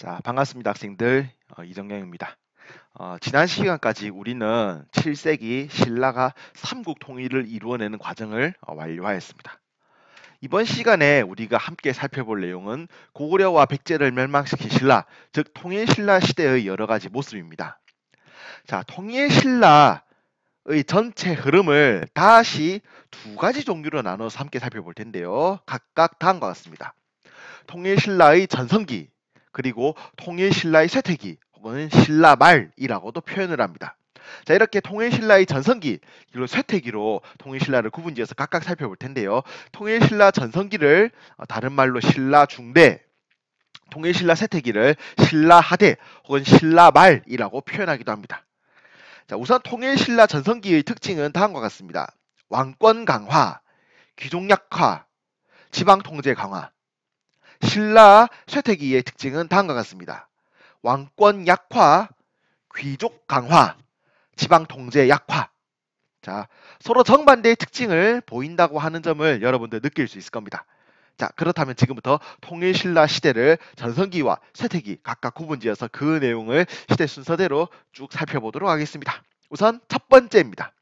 자, 반갑습니다, 학생들. 이정영입니다. 지난 시간까지 우리는 7세기 신라가 삼국 통일을 이루어내는 과정을 완료하였습니다. 이번 시간에 우리가 함께 살펴볼 내용은 고구려와 백제를 멸망시킨 신라, 즉 통일 신라 시대의 여러 가지 모습입니다. 자, 통일 신라의 전체 흐름을 다시 두 가지 종류로 나눠서 함께 살펴볼 텐데요. 각각 다음과 같습니다. 통일 신라의 전성기, 그리고 통일 신라의 쇠퇴기 혹은 신라 말이라고도 표현을 합니다. 자, 이렇게 통일 신라의 전성기 그리고 쇠퇴기로 통일 신라를 구분지어서 각각 살펴볼 텐데요. 통일 신라 전성기를 다른 말로 신라 중대, 통일 신라 쇠퇴기를 신라 하대 혹은 신라 말이라고 표현하기도 합니다. 자, 우선 통일 신라 전성기의 특징은 다음과 같습니다. 왕권 강화, 귀족 약화, 지방 통제 강화. 신라 쇠퇴기의 특징은 다음과 같습니다. 왕권 약화, 귀족 강화, 지방 통제 약화. 자, 서로 정반대의 특징을 보인다고 하는 점을 여러분들 느낄 수 있을 겁니다. 자, 그렇다면 지금부터 통일 신라 시대를 전성기와 쇠퇴기 각각 구분지어서 그 내용을 시대 순서대로 쭉 살펴보도록 하겠습니다. 우선 첫 번째입니다.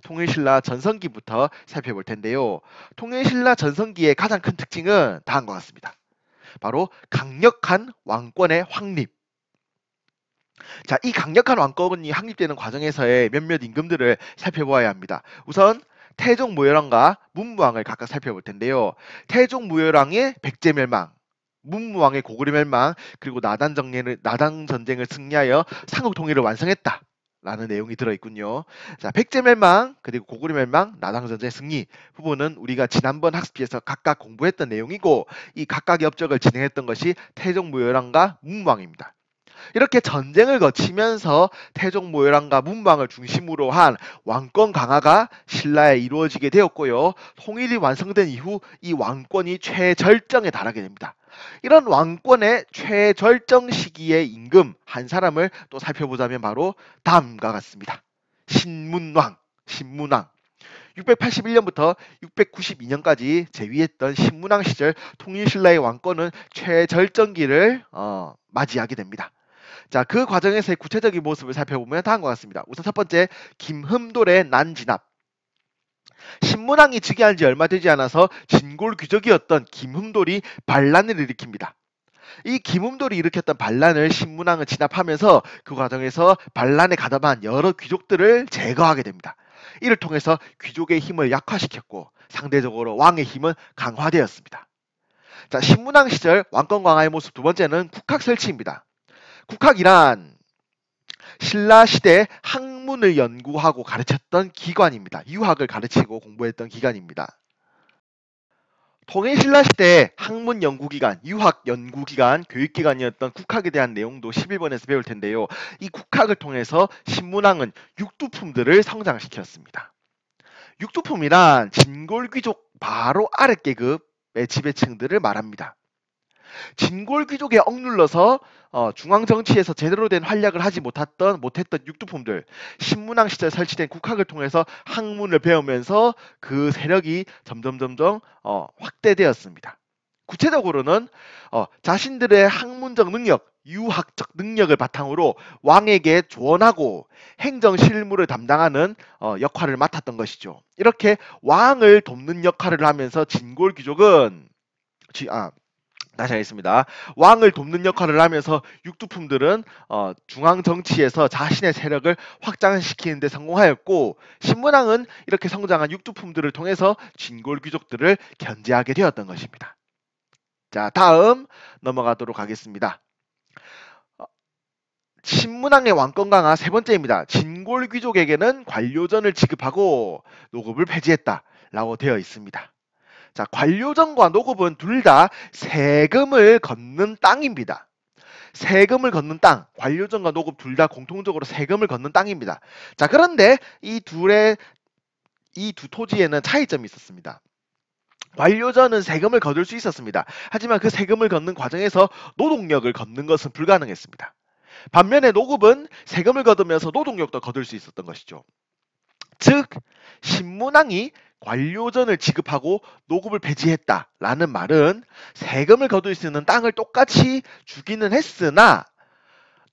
통일신라 전성기부터 살펴볼 텐데요. 통일신라 전성기의 가장 큰 특징은 다음과 같습니다. 바로 강력한 왕권의 확립. 자, 이 강력한 왕권이 확립되는 과정에서의 몇몇 임금들을 살펴보아야 합니다. 우선 태종 무열왕과 문무왕을 각각 살펴볼 텐데요. 태종 무열왕의 백제 멸망, 문무왕의 고구려 멸망, 그리고 나당 전쟁을 승리하여 삼국 통일을 완성했다. 라는 내용이 들어있군요. 자, 백제 멸망, 그리고 고구려 멸망, 나당 전쟁 승리 부분은 우리가 지난번 학습지에서 각각 공부했던 내용이고, 이 각각의 업적을 진행했던 것이 태종 무열왕과 문무왕입니다. 이렇게 전쟁을 거치면서 태종 무열왕과 문무왕을 중심으로 한 왕권 강화가 신라에 이루어지게 되었고요. 통일이 완성된 이후 이 왕권이 최절정에 달하게 됩니다. 이런 왕권의 최절정 시기의 임금 한 사람을 또 살펴보자면 바로 다음과 같습니다. 신문왕. 681년부터 692년까지 재위했던 신문왕 시절 통일신라의 왕권은 최절정기를 맞이하게 됩니다. 자, 그 과정에서의 구체적인 모습을 살펴보면 다음과 같습니다. 우선 첫 번째, 김흠돌의 난진압. 신문왕이 즉위한 지 얼마 되지 않아서 진골 귀족이었던 김흠돌이 반란을 일으킵니다. 이 김흠돌이 일으켰던 반란을 신문왕은 진압하면서 그 과정에서 반란에 가담한 여러 귀족들을 제거하게 됩니다. 이를 통해서 귀족의 힘을 약화시켰고 상대적으로 왕의 힘은 강화되었습니다. 자, 신문왕 시절 왕권 강화의 모습 두 번째는 국학 설치입니다. 국학이란 신라 시대 학문을 연구하고 가르쳤던 기관입니다. 유학을 가르치고 공부했던 기관입니다. 통일 신라 시대 학문 연구기관, 유학 연구기관, 교육기관이었던 국학에 대한 내용도 11번에서 배울 텐데요. 이 국학을 통해서 신문왕은 육두품들을 성장시켰습니다. 육두품이란 진골귀족 바로 아래 계급의 지배층들을 말합니다. 진골귀족에 억눌러서 중앙 정치에서 제대로 된 활약을 하지 못했던 육두품들, 신문왕 시절 설치된 국학을 통해서 학문을 배우면서 그 세력이 점점 확대되었습니다. 구체적으로는 자신들의 학문적 능력, 유학적 능력을 바탕으로 왕에게 조언하고 행정 실무를 담당하는 역할을 맡았던 것이죠. 이렇게 왕을 돕는 역할을 하면서 진골귀족은 다시 하겠습니다. 왕을 돕는 역할을 하면서 육두품들은 중앙 정치에서 자신의 세력을 확장시키는 데 성공하였고, 신문왕은 이렇게 성장한 육두품들을 통해서 진골 귀족들을 견제하게 되었던 것입니다. 자, 다음 넘어가도록 하겠습니다. 신문왕의 왕권 강화 세 번째입니다. 진골 귀족에게는 관료전을 지급하고 노급을 폐지했다 라고 되어 있습니다. 자, 관료전과 노급은 둘 다 세금을 걷는 땅입니다. 세금을 걷는 땅, 관료전과 노급 둘 다 공통적으로 세금을 걷는 땅입니다. 자, 그런데 이 두 토지에는 차이점이 있었습니다. 관료전은 세금을 거둘 수 있었습니다. 하지만 그 세금을 걷는 과정에서 노동력을 걷는 것은 불가능했습니다. 반면에 노급은 세금을 거두면서 노동력도 거둘 수 있었던 것이죠. 즉, 신문왕이 관료전을 지급하고 노급을 폐지했다라는 말은 세금을 거둘 수 있는 땅을 똑같이 주기는 했으나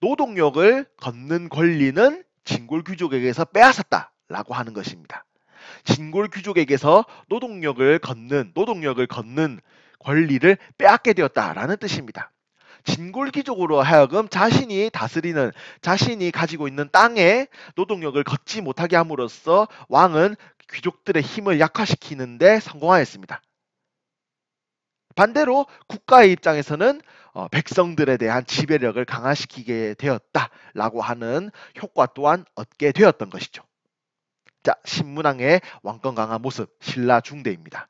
노동력을 걷는 권리는 진골 귀족에게서 빼앗았다라고 하는 것입니다. 진골 귀족에게서 노동력을 걷는 권리를 빼앗게 되었다라는 뜻입니다. 진골 귀족으로 하여금 자신이 가지고 있는 땅에 노동력을 걷지 못하게 함으로써 왕은 귀족들의 힘을 약화시키는데 성공하였습니다. 반대로 국가의 입장에서는 백성들에 대한 지배력을 강화시키게 되었다라고 하는 효과 또한 얻게 되었던 것이죠. 자, 신문왕의 왕권 강화 모습, 신라 중대입니다.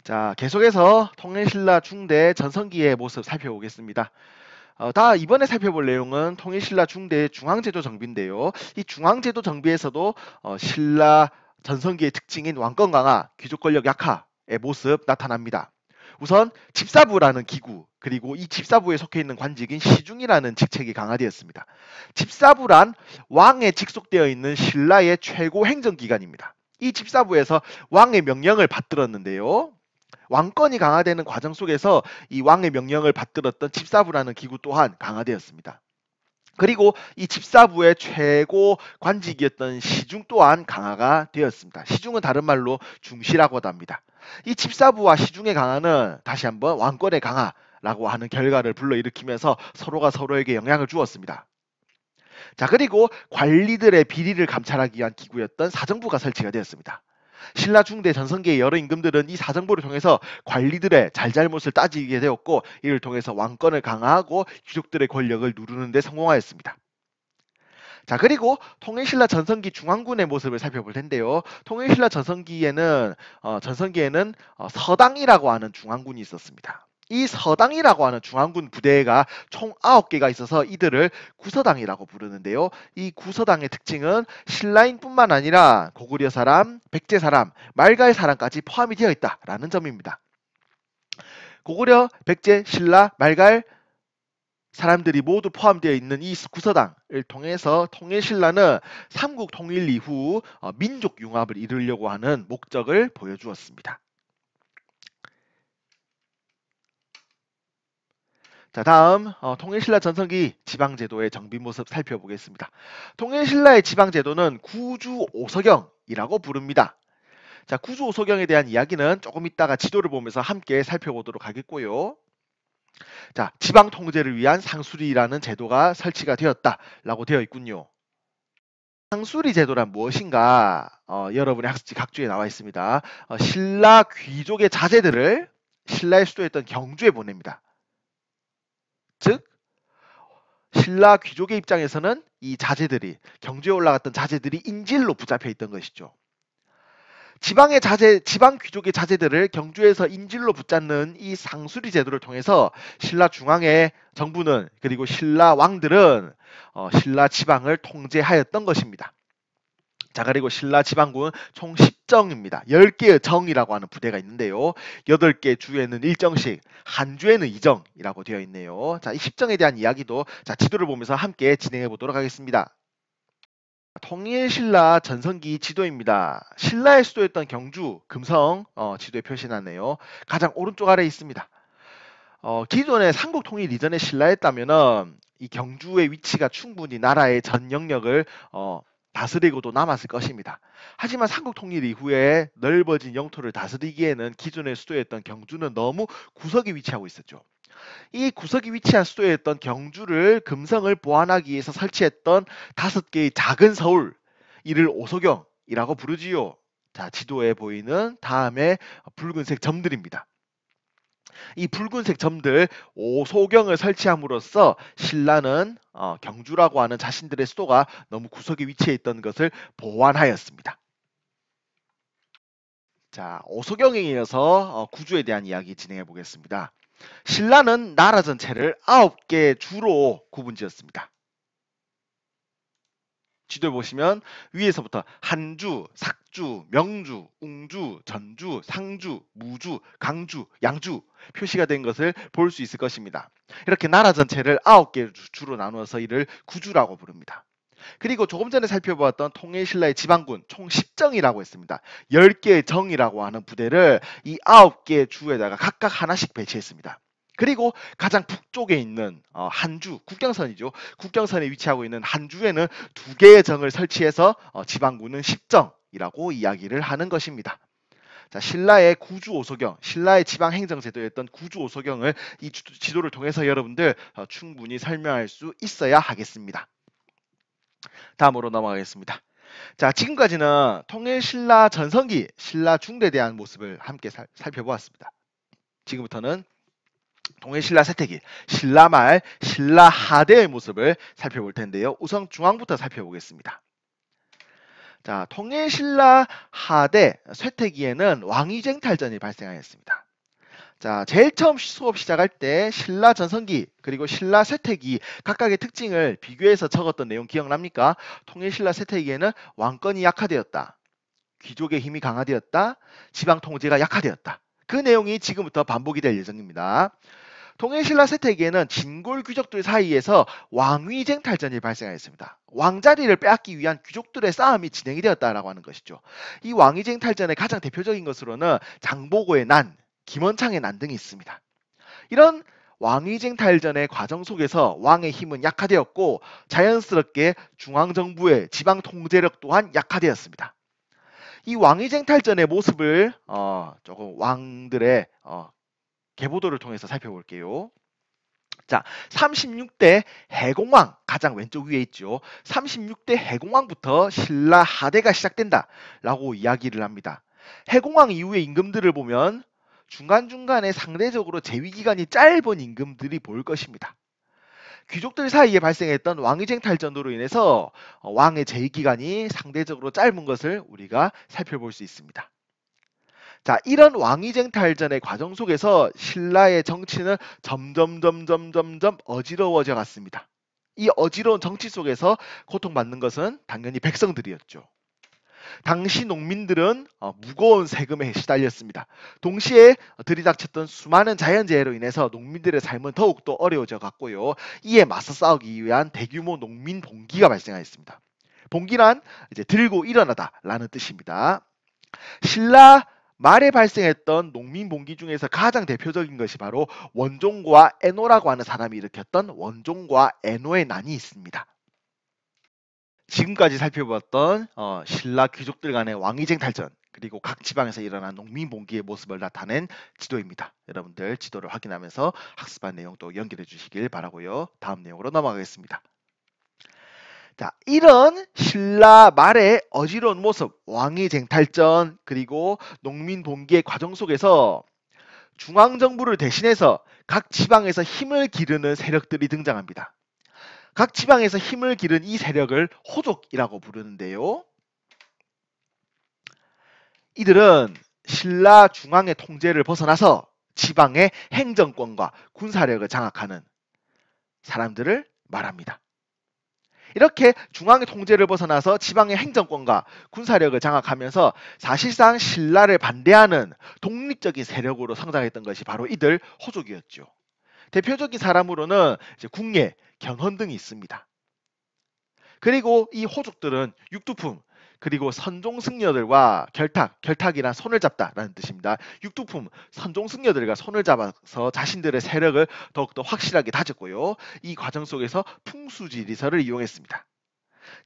자, 계속해서 통일신라 중대 전성기의 모습 살펴보겠습니다. 이번에 살펴볼 내용은 통일신라 중대 중앙제도 정비인데요. 이 중앙제도 정비에서도 신라 전성기의 특징인 왕권 강화, 귀족 권력 약화의 모습 나타납니다. 우선 집사부라는 기구, 그리고 이 집사부에 속해 있는 관직인 시중이라는 직책이 강화되었습니다. 집사부란 왕에 직속되어 있는 신라의 최고 행정기관입니다. 이 집사부에서 왕의 명령을 받들었는데요. 왕권이 강화되는 과정 속에서 이 왕의 명령을 받들었던 집사부라는 기구 또한 강화되었습니다. 그리고 이 집사부의 최고 관직이었던 시중 또한 강화가 되었습니다. 시중은 다른 말로 중시라고도 합니다. 이 집사부와 시중의 강화는 다시 한번 왕권의 강화라고 하는 결과를 불러일으키면서 서로가 서로에게 영향을 주었습니다. 자, 그리고 관리들의 비리를 감찰하기 위한 기구였던 사정부가 설치가 되었습니다. 신라 중대 전성기의 여러 임금들은 이 사정부를 통해서 관리들의 잘잘못을 따지게 되었고, 이를 통해서 왕권을 강화하고 귀족들의 권력을 누르는 데 성공하였습니다. 자, 그리고 통일신라 전성기 중앙군의 모습을 살펴볼 텐데요. 통일신라 전성기에는 서당이라고 하는 중앙군이 있었습니다. 이 서당이라고 하는 중앙군 부대가 총 9개가 있어서 이들을 구서당이라고 부르는데요. 이 구서당의 특징은 신라인뿐만 아니라 고구려 사람, 백제 사람, 말갈 사람까지 포함이 되어 있다라는 점입니다. 고구려, 백제, 신라, 말갈 사람들이 모두 포함되어 있는 이 구서당을 통해서 통일신라는 삼국 통일 이후 민족 융합을 이루려고 하는 목적을 보여주었습니다. 자, 다음 통일신라 전성기 지방제도의 정비 모습 살펴보겠습니다. 통일신라의 지방제도는 구주오서경이라고 부릅니다. 자, 구주오서경에 대한 이야기는 조금 이따가 지도를 보면서 함께 살펴보도록 하겠고요. 자, 지방 통제를 위한 상수리라는 제도가 설치가 되었다라고 되어 있군요. 상수리 제도란 무엇인가? 여러분의 학습지 각주에 나와 있습니다. 신라 귀족의 자제들을 신라의 수도였던 경주에 보냅니다. 즉, 신라 귀족의 입장에서는 이 자제들이, 경주에 올라갔던 자제들이 인질로 붙잡혀 있던 것이죠. 지방 귀족의 자제들을 경주에서 인질로 붙잡는 이 상수리 제도를 통해서 신라 중앙의 정부는, 그리고 신라 왕들은 신라 지방을 통제하였던 것입니다. 자, 그리고 신라 지방군 총 10정입니다. 10개의 정이라고 하는 부대가 있는데요. 8개 주에는 1정씩, 한 주에는 2정이라고 되어 있네요. 자, 이 10정에 대한 이야기도 지도를 보면서 함께 진행해 보도록 하겠습니다. 통일신라 전성기 지도입니다. 신라의 수도였던 경주, 금성 지도에 표시나네요. 가장 오른쪽 아래에 있습니다. 기존의 삼국 통일 이전의 신라였다면은 이 경주의 위치가 충분히 나라의 전 영역을 다스리고도 남았을 것입니다. 하지만 삼국 통일 이후에 넓어진 영토를 다스리기에는 기존의 수도였던 경주는 너무 구석에 위치하고 있었죠. 이 구석이 위치한 수도였던 경주를, 금성을 보완하기 위해서 설치했던 5개의 작은 서울, 이를 오소경이라고 부르지요. 자, 지도에 보이는 다음에 붉은색 점들입니다. 이 붉은색 점들 오소경을 설치함으로써 신라는 경주라고 하는 자신들의 수도가 너무 구석에 위치해 있던 것을 보완하였습니다. 자, 오소경에 이어서 구주에 대한 이야기 진행해 보겠습니다. 신라는 나라 전체를 9개 주로 구분지었습니다. 지도에 보시면 위에서부터 한주, 삭주, 명주, 웅주, 전주, 상주, 무주, 강주, 양주 표시가 된 것을 볼 수 있을 것입니다. 이렇게 나라 전체를 9개 주로 나누어서 이를 구주라고 부릅니다. 그리고 조금 전에 살펴보았던 통일신라의 지방군 총 10정이라고 했습니다. 10개의 정이라고 하는 부대를 이 9개의 주에다가 각각 하나씩 배치했습니다. 그리고 가장 북쪽에 있는 한주, 국경선이죠. 국경선에 위치하고 있는 한주에는 2개의 정을 설치해서 지방군은 10정이라고 이야기를 하는 것입니다. 자, 신라의 구주오소경, 신라의 지방행정제도였던 구주오소경을 이 지도를 통해서 여러분들 충분히 설명할 수 있어야 하겠습니다. 다음으로 넘어가겠습니다. 자, 지금까지는 통일신라 전성기, 신라 중대에 대한 모습을 함께 살펴보았습니다. 지금부터는 통일신라 쇠퇴기, 신라말, 신라하대의 모습을 살펴볼 텐데요. 우선 중앙부터 살펴보겠습니다. 자, 통일신라 하대 쇠퇴기에는 왕위쟁탈전이 발생하였습니다. 자, 제일 처음 수업 시작할 때 신라 전성기 그리고 신라 쇠퇴기 각각의 특징을 비교해서 적었던 내용 기억납니까? 통일신라 쇠퇴기에는 왕권이 약화되었다. 귀족의 힘이 강화되었다. 지방 통제가 약화되었다. 그 내용이 지금부터 반복이 될 예정입니다. 통일신라 쇠퇴기에는 진골 귀족들 사이에서 왕위쟁 탈전이 발생하였습니다. 왕자리를 빼앗기 위한 귀족들의 싸움이 진행이 되었다라고 하는 것이죠. 이 왕위쟁 탈전의 가장 대표적인 것으로는 장보고의 난, 김원창의 난 등이 있습니다. 이런 왕위쟁 탈전의 과정 속에서 왕의 힘은 약화되었고 자연스럽게 중앙정부의 지방 통제력 또한 약화되었습니다. 이 왕위쟁 탈전의 모습을 조금 왕들의 계보도를 통해서 살펴볼게요. 자, 36대 해공왕 가장 왼쪽 위에 있죠. 36대 해공왕부터 신라 하대가 시작된다 라고 이야기를 합니다. 해공왕 이후의 임금들을 보면 중간중간에 상대적으로 재위기간이 짧은 임금들이 보일 것입니다. 귀족들 사이에 발생했던 왕위쟁 탈전으로 인해서 왕의 재위기간이 상대적으로 짧은 것을 우리가 살펴볼 수 있습니다. 자, 이런 왕위쟁 탈전의 과정 속에서 신라의 정치는 점점 어지러워져 갔습니다. 이 어지러운 정치 속에서 고통받는 것은 당연히 백성들이었죠. 당시 농민들은 무거운 세금에 시달렸습니다. 동시에 들이닥쳤던 수많은 자연재해로 인해서 농민들의 삶은 더욱더 어려워져 갔고요. 이에 맞서 싸우기 위한 대규모 농민 봉기가 발생하였습니다. 봉기란 이제 들고 일어나다라는 뜻입니다. 신라 말에 발생했던 농민 봉기 중에서 가장 대표적인 것이 바로 원종과 애노라고 하는 사람이 일으켰던 원종과 애노의 난이 있습니다. 지금까지 살펴봤던 신라 귀족들 간의 왕위쟁 탈전 그리고 각 지방에서 일어난 농민 봉기의 모습을 나타낸 지도입니다. 여러분들 지도를 확인하면서 학습한 내용 또 연결해 주시길 바라고요. 다음 내용으로 넘어가겠습니다. 자, 이런 신라 말의 어지러운 모습, 왕위쟁 탈전 그리고 농민 봉기의 과정 속에서 중앙정부를 대신해서 각 지방에서 힘을 기르는 세력들이 등장합니다. 각 지방에서 힘을 기른 이 세력을 호족이라고 부르는데요. 이들은 신라 중앙의 통제를 벗어나서 지방의 행정권과 군사력을 장악하는 사람들을 말합니다. 이렇게 중앙의 통제를 벗어나서 지방의 행정권과 군사력을 장악하면서 사실상 신라를 반대하는 독립적인 세력으로 성장했던 것이 바로 이들 호족이었죠. 대표적인 사람으로는 이제 궁예, 견훤 등이 있습니다. 그리고 이 호족들은 육두품, 그리고 선종승려들과 결탁이란 손을 잡다라는 뜻입니다. 육두품, 선종승려들과 손을 잡아서 자신들의 세력을 더욱더 확실하게 다졌고요. 이 과정 속에서 풍수지리설을 이용했습니다.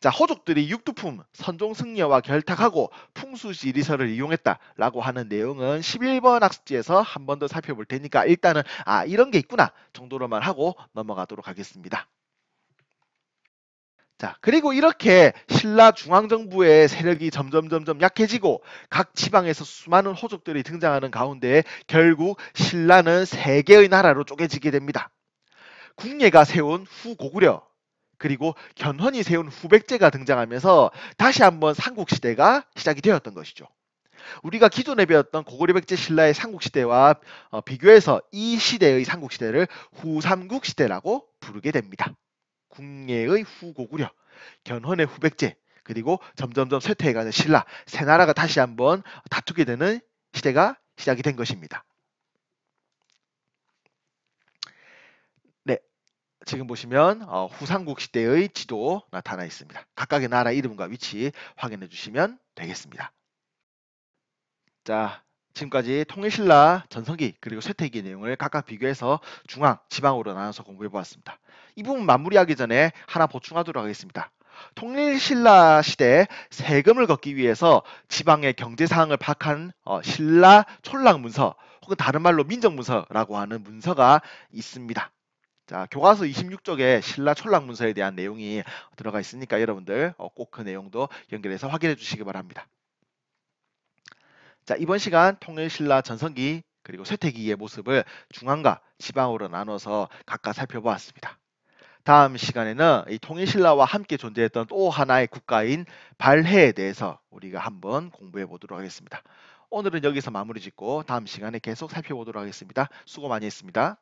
자, 호족들이 육두품, 선종승려와 결탁하고 풍수지리설을 이용했다라고 하는 내용은 11번 학습지에서 한 번 더 살펴볼 테니까 일단은 이런 게 있구나 정도로만 하고 넘어가도록 하겠습니다. 자, 그리고 이렇게 신라 중앙정부의 세력이 점점 약해지고 각 지방에서 수많은 호족들이 등장하는 가운데 결국 신라는 세 개의 나라로 쪼개지게 됩니다. 궁예가 세운 후고구려 그리고 견훤이 세운 후백제가 등장하면서 다시 한번 삼국시대가 시작이 되었던 것이죠. 우리가 기존에 배웠던 고구려백제 신라의 삼국시대와 비교해서 이 시대의 삼국시대를 후삼국시대라고 부르게 됩니다. 궁예의 후고구려, 견훤의 후백제, 그리고 점점 쇠퇴해가는 신라, 세 나라가 다시 한번 다투게 되는 시대가 시작이 된 것입니다. 네, 지금 보시면 후삼국 시대의 지도 나타나 있습니다. 각각의 나라 이름과 위치 확인해 주시면 되겠습니다. 자, 지금까지 통일신라, 전성기, 그리고 쇠퇴기 내용을 각각 비교해서 중앙, 지방으로 나눠서 공부해 보았습니다. 이 부분 마무리하기 전에 하나 보충하도록 하겠습니다. 통일신라 시대 세금을 걷기 위해서 지방의 경제사항을 파악한 신라 촌락문서 혹은 다른 말로 민정문서라고 하는 문서가 있습니다. 자, 교과서 26쪽에 신라 촌락문서에 대한 내용이 들어가 있으니까 여러분들 꼭 그 내용도 연결해서 확인해 주시기 바랍니다. 자, 이번 시간 통일신라 전성기 그리고 쇠퇴기의 모습을 중앙과 지방으로 나눠서 각각 살펴보았습니다. 다음 시간에는 이 통일신라와 함께 존재했던 또 하나의 국가인 발해에 대해서 우리가 한번 공부해 보도록 하겠습니다. 오늘은 여기서 마무리 짓고 다음 시간에 계속 살펴보도록 하겠습니다. 수고 많이 했습니다.